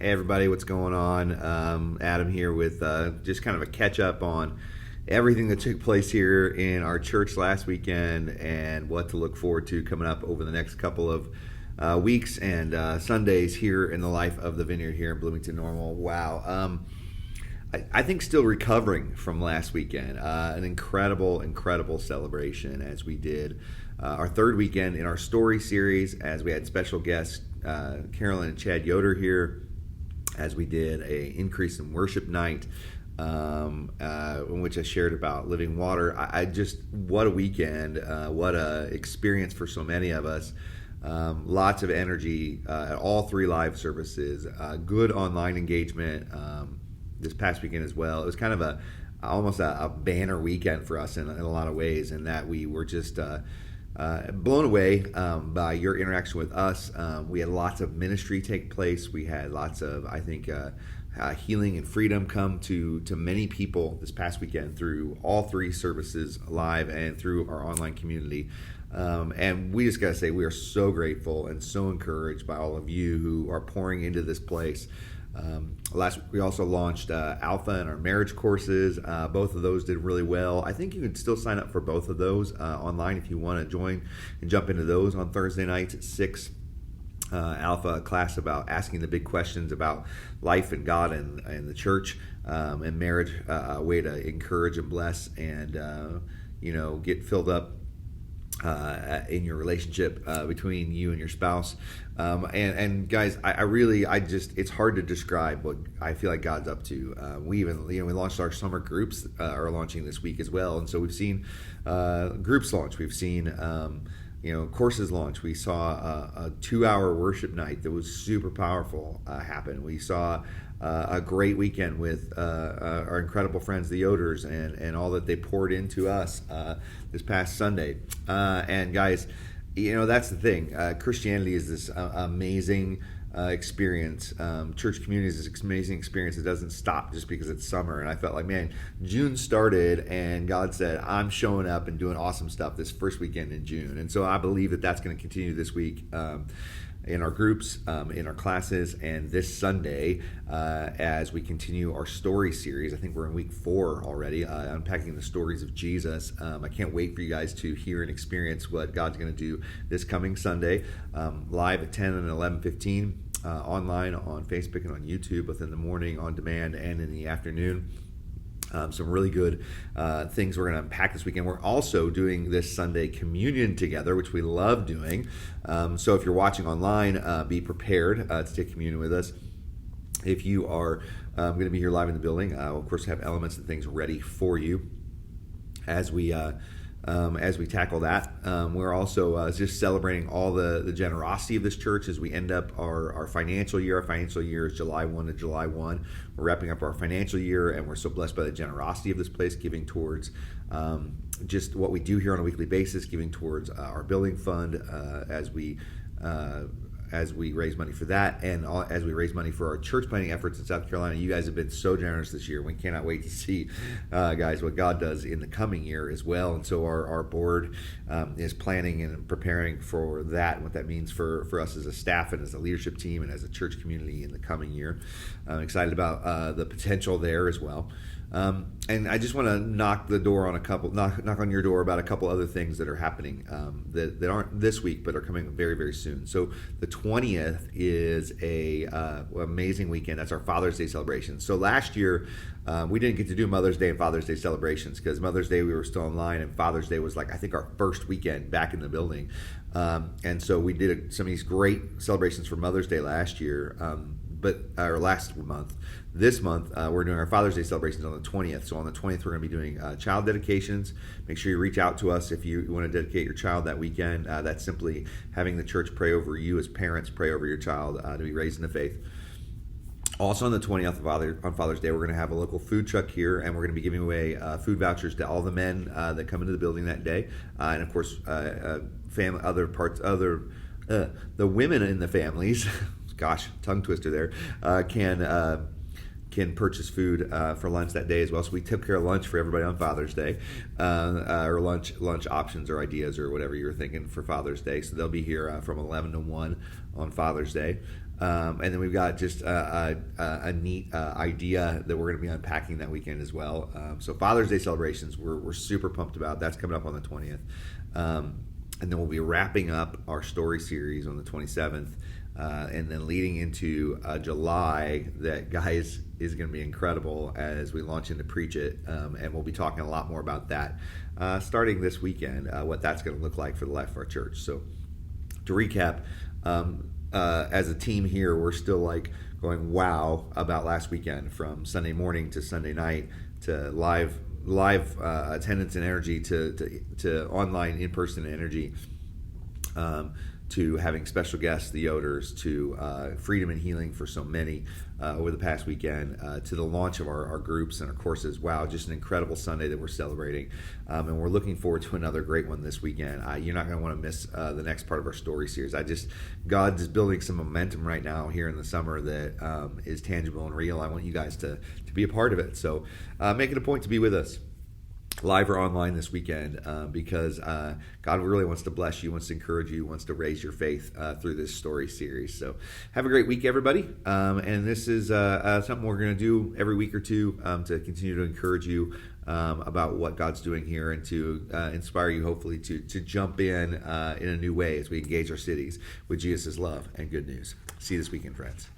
Hey everybody, what's going on? Adam here with just kind of a catch up on everything that took place here in our church last weekend and what to look forward to coming up over the next couple of weeks and Sundays here in the life of the Vineyard here in Bloomington-Normal. Wow. I think still recovering from last weekend. An incredible celebration as we did our third weekend in our story series, as we had special guests Carolyn and Chad Yoder here, as we did a increase in worship night, in which I shared about living water. I just, what a weekend, what a experience for so many of us. Lots of energy at all three live services, good online engagement this past weekend as well. It was kind of almost a banner weekend for us in a lot of ways, in that we were just blown away by your interaction with us. We had lots of ministry take place. We had lots of, I think, healing and freedom come to many people this past weekend through all three services live and through our online community. And we just got to say, we are so grateful and so encouraged by all of you who are pouring into this place. Last week we also launched Alpha and our marriage courses. Both of those did really well. I think you can still sign up for both of those online if you want to join and jump into those on Thursday nights at 6. Alpha class about asking the big questions about life and God and the church, and marriage, a way to encourage and bless and get filled up in your relationship between you and your spouse. And guys, it's hard to describe what I feel like God's up to. We launched our summer groups, are launching this week as well. And so we've seen groups launch. We've seen courses launch. We saw a 2-hour worship night that was super powerful happen. We saw a great weekend with our incredible friends, the Yoders, and all that they poured into us this past Sunday. And guys, that's the thing. Christianity is this amazing experience. Church community is this amazing experience. It doesn't stop just because it's summer. And I felt like, man, June started and God said, I'm showing up and doing awesome stuff this first weekend in June. And so I believe that that's going to continue this week in our groups, in our classes, and this Sunday as we continue our story series. I think we're in week 4 already, unpacking the stories of Jesus. I can't wait for you guys to hear and experience what God's going to do this coming Sunday, live at 10 and 11:15, online on Facebook and on YouTube, both in the morning on demand and in the afternoon. Some really good things we're going to unpack this weekend. We're also doing this Sunday communion together, which we love doing. So if you're watching online, be prepared to take communion with us. If you are going to be here live in the building, we'll of course have elements and things ready for you as we tackle that. We're also just celebrating all the generosity of this church as we end up our financial year. Our financial year is July 1 to July 1. We're wrapping up our financial year, and we're so blessed by the generosity of this place, giving towards just what we do here on a weekly basis, giving towards our building fund as we raise money for that, and as we raise money for our church planting efforts in South Carolina. You guys have been so generous this year. We cannot wait to see, guys, what God does in the coming year as well. And so our board is planning and preparing for that, and what that means for us as a staff and as a leadership team and as a church community in the coming year. I'm excited about the potential there as well. And I just want to knock on your door about a couple other things that are happening that aren't this week but are coming very, very soon. So the 20th is a amazing weekend. That's our Father's Day celebration. So last year we didn't get to do Mother's Day and Father's Day celebrations because Mother's Day we were still online, and Father's Day was I think our first weekend back in the building. And so we did some of these great celebrations for Mother's Day last year. Last month. This month, we're doing our Father's Day celebrations on the 20th. So on the 20th, we're going to be doing child dedications. Make sure you reach out to us if you want to dedicate your child that weekend. That's simply having the church pray over you as parents, pray over your child to be raised in the faith. Also on the 20th on Father's Day, we're going to have a local food truck here, and we're going to be giving away food vouchers to all the men that come into the building that day. And of course, the women in the families gosh, tongue twister there, can purchase food for lunch that day as well. So we took care of lunch for everybody on Father's Day, or lunch options or ideas or whatever you were thinking for Father's Day. So they'll be here from 11 to 1 on Father's Day. And then we've got just a neat idea that we're going to be unpacking that weekend as well. So Father's Day celebrations, we're super pumped about. That's coming up on the 20th. And then we'll be wrapping up our story series on the 27th. And then leading into July, that, guys, is going to be incredible as we launch into Preach It. And we'll be talking a lot more about that starting this weekend, what that's going to look like for the life of our church. So to recap, as a team here, we're still like going wow about last weekend, from Sunday morning to Sunday night to live attendance and energy to online in-person energy, to having special guests, the Yoders, to freedom and healing for so many over the past weekend, to the launch of our groups and our courses. Wow, just an incredible Sunday that we're celebrating. And we're looking forward to another great one this weekend. You're not going to want to miss the next part of our story series. God is building some momentum right now here in the summer that is tangible and real. I want you guys to be a part of it. So make it a point to be with us, live or online, this weekend, because God really wants to bless you, wants to encourage you, wants to raise your faith through this story series. So have a great week, everybody. And this is something we're going to do every week or two to continue to encourage you about what God's doing here, and to inspire you, hopefully, to jump in a new way as we engage our cities with Jesus' love and good news. See you this weekend, friends.